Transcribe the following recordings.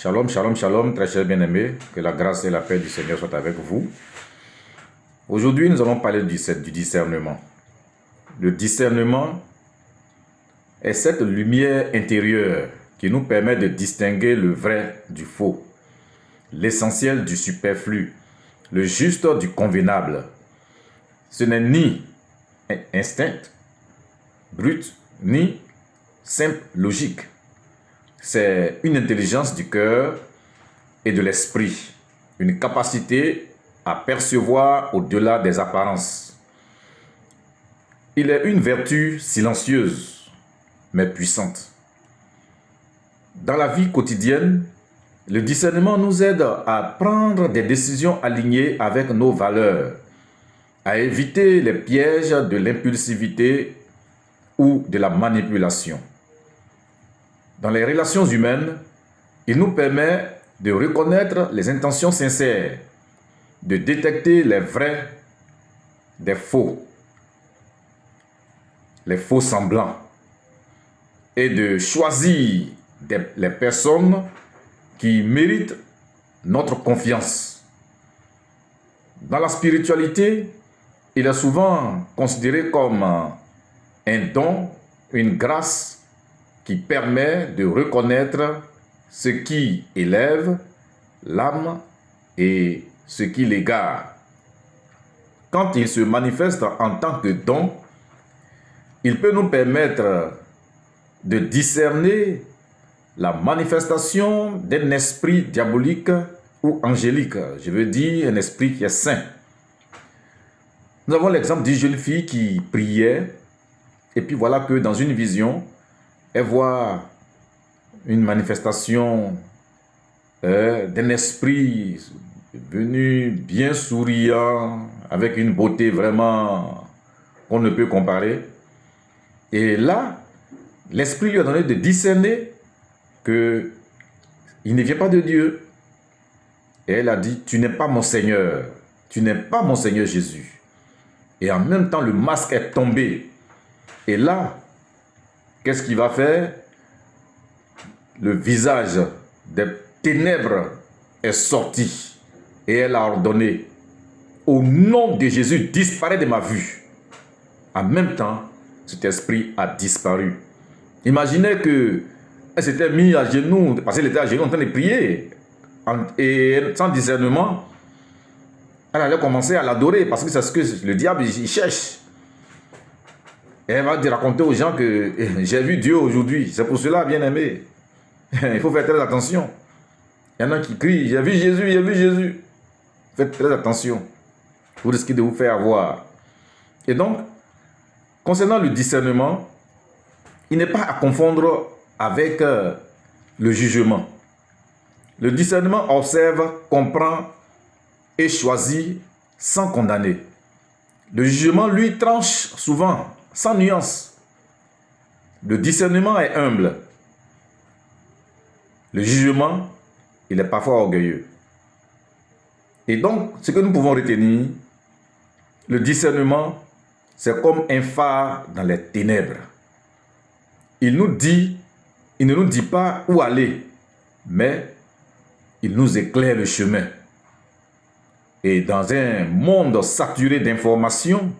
Shalom, shalom, shalom, très chers bien-aimés, que la grâce et la paix du Seigneur soient avec vous. Aujourd'hui, nous allons parler du discernement. Le discernement est cette lumière intérieure qui nous permet de distinguer le vrai du faux, l'essentiel du superflu, le juste du convenable. Ce n'est ni instinct brut, ni simple logique. C'est une intelligence du cœur et de l'esprit, une capacité à percevoir au-delà des apparences. Il est une vertu silencieuse, mais puissante. Dans la vie quotidienne, le discernement nous aide à prendre des décisions alignées avec nos valeurs, à éviter les pièges de l'impulsivité ou de la manipulation. Dans les relations humaines, il nous permet de reconnaître les intentions sincères, de détecter les vrais des faux, les faux semblants, et de choisir les personnes qui méritent notre confiance. Dans la spiritualité, il est souvent considéré comme un don, une grâce qui permet de reconnaître ce qui élève l'âme et ce qui l'égare. Quand il se manifeste en tant que don, il peut nous permettre de discerner la manifestation d'un esprit diabolique ou angélique. Je veux dire un esprit qui est saint. Nous avons l'exemple d'une jeune fille qui priait et puis voilà que dans une vision, elle voit une manifestation d'un esprit venu bien souriant, avec une beauté vraiment qu'on ne peut comparer. Et là, l'esprit lui a donné de discerner qu'il ne vient pas de Dieu. Et elle a dit, tu n'es pas mon Seigneur, tu n'es pas mon Seigneur Jésus. Et en même temps, le masque est tombé. Et là, qu'est-ce qu'il va faire? Le visage des ténèbres est sorti et elle a ordonné, au nom de Jésus, disparaît de ma vue. En même temps, cet esprit a disparu. Imaginez qu'elle s'était mise à genoux, parce qu'elle était à genoux en train de prier, et sans discernement, elle allait commencer à l'adorer, parce que c'est ce que le diable il cherche. Et elle va raconter aux gens que j'ai vu Dieu aujourd'hui. C'est pour cela, bien aimé. Il faut faire très attention. Il y en a qui crient, j'ai vu Jésus, j'ai vu Jésus. Faites très attention. Vous risquez de vous faire avoir. Et donc, concernant le discernement, il n'est pas à confondre avec le jugement. Le discernement observe, comprend et choisit sans condamner. Le jugement, lui, tranche souvent, sans nuance. Le discernement est humble. Le jugement, il est parfois orgueilleux. Et donc, ce que nous pouvons retenir, le discernement, c'est comme un phare dans les ténèbres. Il ne nous dit pas où aller, mais il nous éclaire le chemin. Et dans un monde saturé d'informations,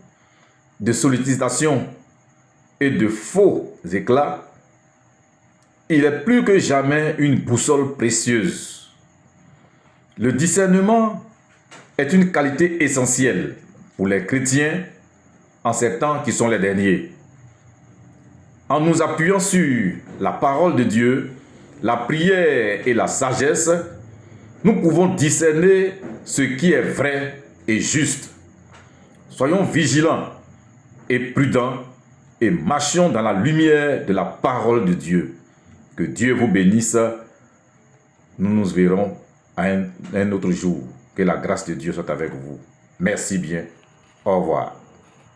de sollicitations et de faux éclats, il est plus que jamais une boussole précieuse. Le discernement est une qualité essentielle pour les chrétiens en ces temps qui sont les derniers. En nous appuyant sur la parole de Dieu, la prière et la sagesse, nous pouvons discerner ce qui est vrai et juste. Soyons vigilants et prudents et marchons dans la lumière de la parole de Dieu. Que Dieu vous bénisse. Nous nous verrons à un autre jour. Que la grâce de Dieu soit avec vous. Merci bien. Au revoir.